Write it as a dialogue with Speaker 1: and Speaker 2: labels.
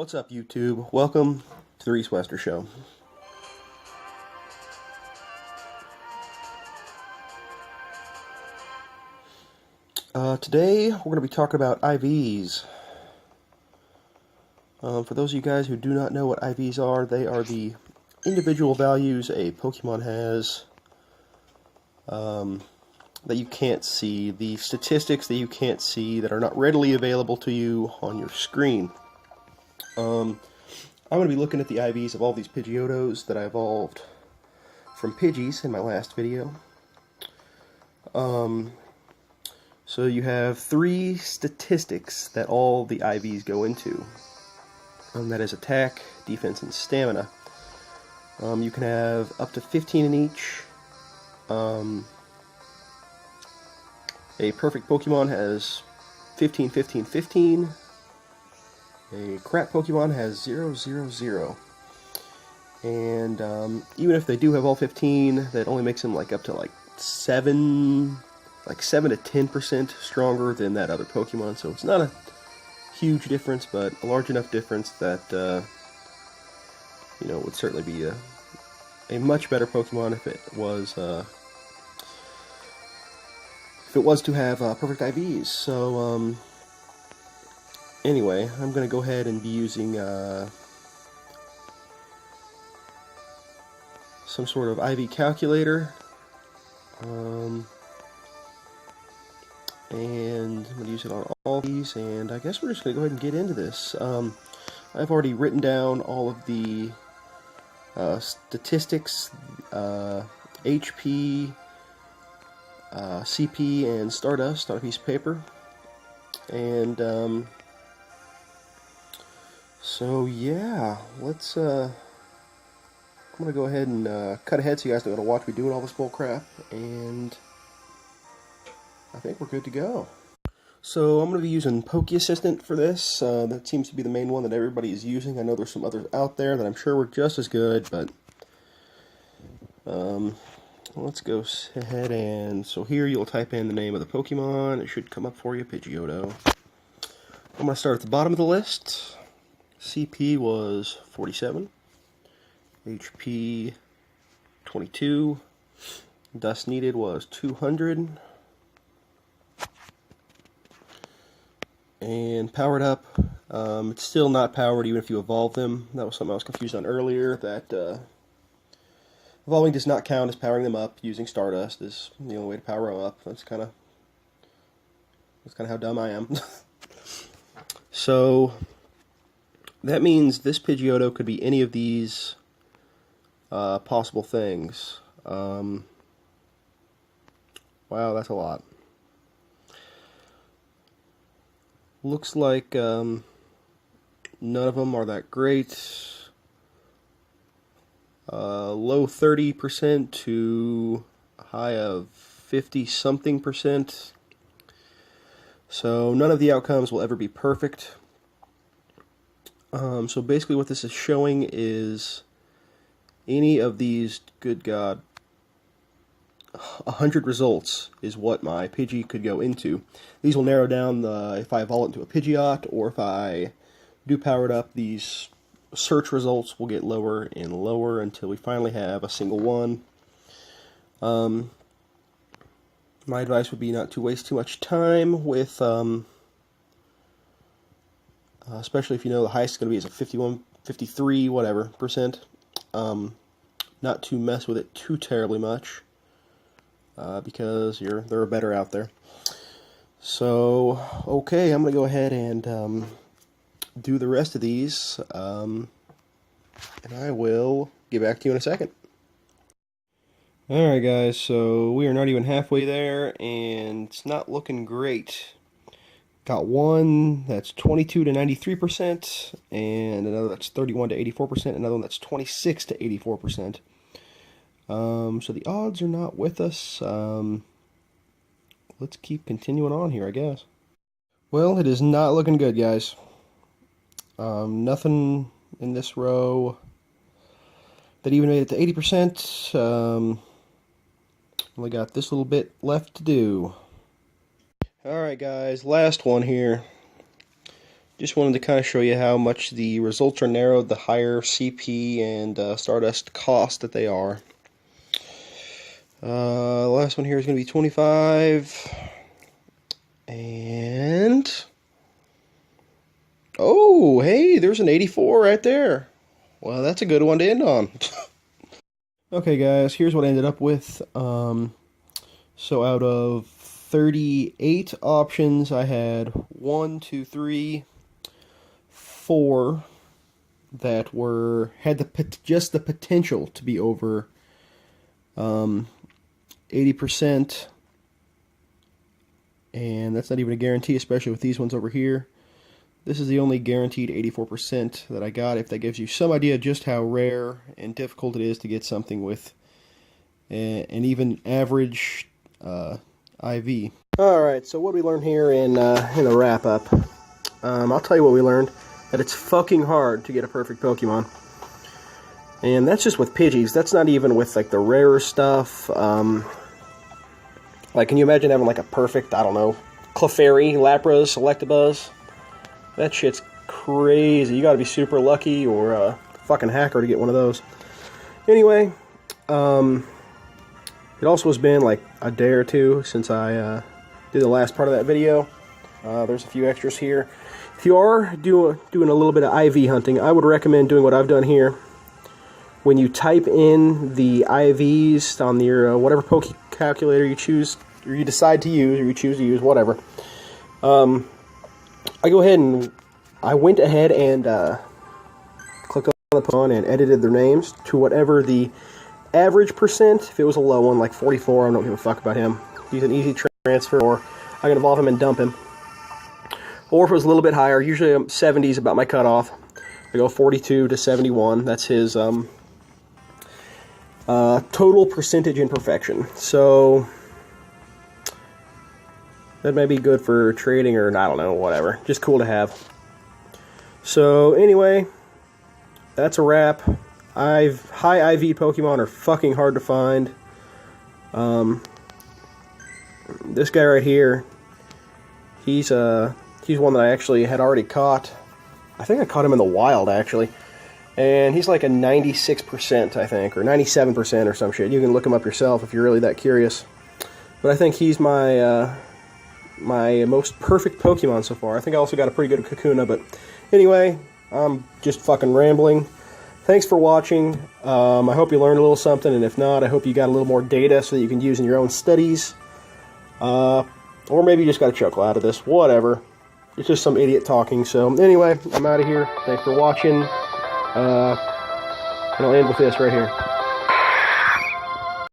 Speaker 1: What's up, YouTube? Welcome to the Reese Wester Show. Today, we're going to be talking about IVs. For those of you guys who do not know what IVs are, they are the individual values a Pokemon has that you can't see, the statistics that you can't see that are not readily available to you on your screen. I'm going to be looking at the IVs of all these Pidgeottos that I evolved from Pidgeys in my last video. So you have three statistics that all the IVs go into. That is attack, defense, and stamina. You can have up to 15 in each. A perfect Pokemon has 15, 15, 15. A crap Pokemon has 0, 0, 0. And even if they do have all 15, that only makes them up to 7 to 10% stronger than that other Pokemon. So it's not a huge difference, but a large enough difference that would certainly be a much better Pokemon if it was to have perfect IVs. So anyway, I'm going to go ahead and be using some sort of IV calculator, and I'm going to use it on all these, and I guess we're just going to go ahead and get into this. I've already written down all of the statistics, HP, CP, and Stardust on a piece of paper, and so yeah, let's I'm gonna go ahead and cut ahead so you guys don't gotta watch me doing all this bull crap, and I think we're good to go. So I'm gonna be using Poke Assistant for this. That seems to be the main one that everybody is using. I know there's some others out there that I'm sure were just as good, but let's go ahead, and so here you'll type in the name of the Pokemon. It should come up for you, Pidgeotto. I'm gonna start at the bottom of the list. CP was 47, HP 22, dust needed was 200, and powered up, it's still not powered even if you evolve them. That was something I was confused on earlier, that evolving does not count as powering them up. Using Stardust is the only way to power them up. That's kind of how dumb I am. So that means this Pidgeotto could be any of these possible things. Wow, that's a lot. Looks like none of them are that great. Low 30% to a high of 50-something%. So none of the outcomes will ever be perfect. So basically what this is showing is any of these, good God, 100 results is what my Pidgey could go into. These will narrow down if I evolve it into a Pidgeot, or if I do power it up, these search results will get lower and lower until we finally have a single one. My advice would be not to waste too much time with, especially if you know the highest is going to be is a 51, 53, whatever percent. Not to mess with it too terribly much, because there are better out there. So, okay, I'm going to go ahead and do the rest of these, and I will get back to you in a second. Alright guys, so we are not even halfway there, and it's not looking great. Got one that's 22 to 93%, and another that's 31 to 84%, another one that's 26 to 84%. So the odds are not with us. Let's keep continuing on here, I guess. Well, it is not looking good, guys. Nothing in this row that even made it to 80%. Only got this little bit left to do. Alright guys, last one here. Just wanted to kind of show you how much the results are narrowed, the higher CP and Stardust cost that they are. The last one here is going to be 25. And... oh, hey, there's an 84 right there. Well, that's a good one to end on. Okay, guys, here's what I ended up with. So out of 38 options, I had 1, 2, 3, 4 that had just the potential to be over 80%, and that's not even a guarantee, especially with these ones over here. This is the only guaranteed 84% that I got, if that gives you some idea just how rare and difficult it is to get something with an even average IV. Alright, so what we learned here in the wrap-up. I'll tell you what we learned. That it's fucking hard to get a perfect Pokemon. And that's just with Pidgeys. That's not even with, like, the rarer stuff. Like, can you imagine having, like, a perfect, I don't know, Clefairy, Lapras, Electabuzz? That shit's crazy. You gotta be super lucky or a fucking hacker to get one of those. Anyway, it also has been like a day or two since I did the last part of that video. There's a few extras here. If you are doing a little bit of IV hunting, I would recommend doing what I've done here. When you type in the IVs on your whatever Poke Calculator you choose, or you decide to use, or you choose to use, whatever. I went ahead and clicked on the Pokemon and edited their names to whatever the average percent. If it was a low one, like 44, I don't give a fuck about him. He's an easy transfer, or I can evolve him and dump him. Or if it was a little bit higher, usually 70 is about my cutoff. I go 42 to 71. That's his total percentage imperfection. So that may be good for trading, or I don't know, whatever. Just cool to have. So anyway, that's a wrap. High IV Pokemon are fucking hard to find. This guy right here, he's one that I actually had already caught. I think I caught him in the wild, actually. And he's like a 96%, I think, or 97% or some shit. You can look him up yourself if you're really that curious. But I think he's my my most perfect Pokemon so far. I think I also got a pretty good Kakuna, but anyway, I'm just fucking rambling. Thanks for watching. I hope you learned a little something, and if not, I hope you got a little more data so that you can use in your own studies. Or maybe you just got a chuckle out of this. Whatever. It's just some idiot talking. So anyway, I'm out of here. Thanks for watching. And I'll end with this right here.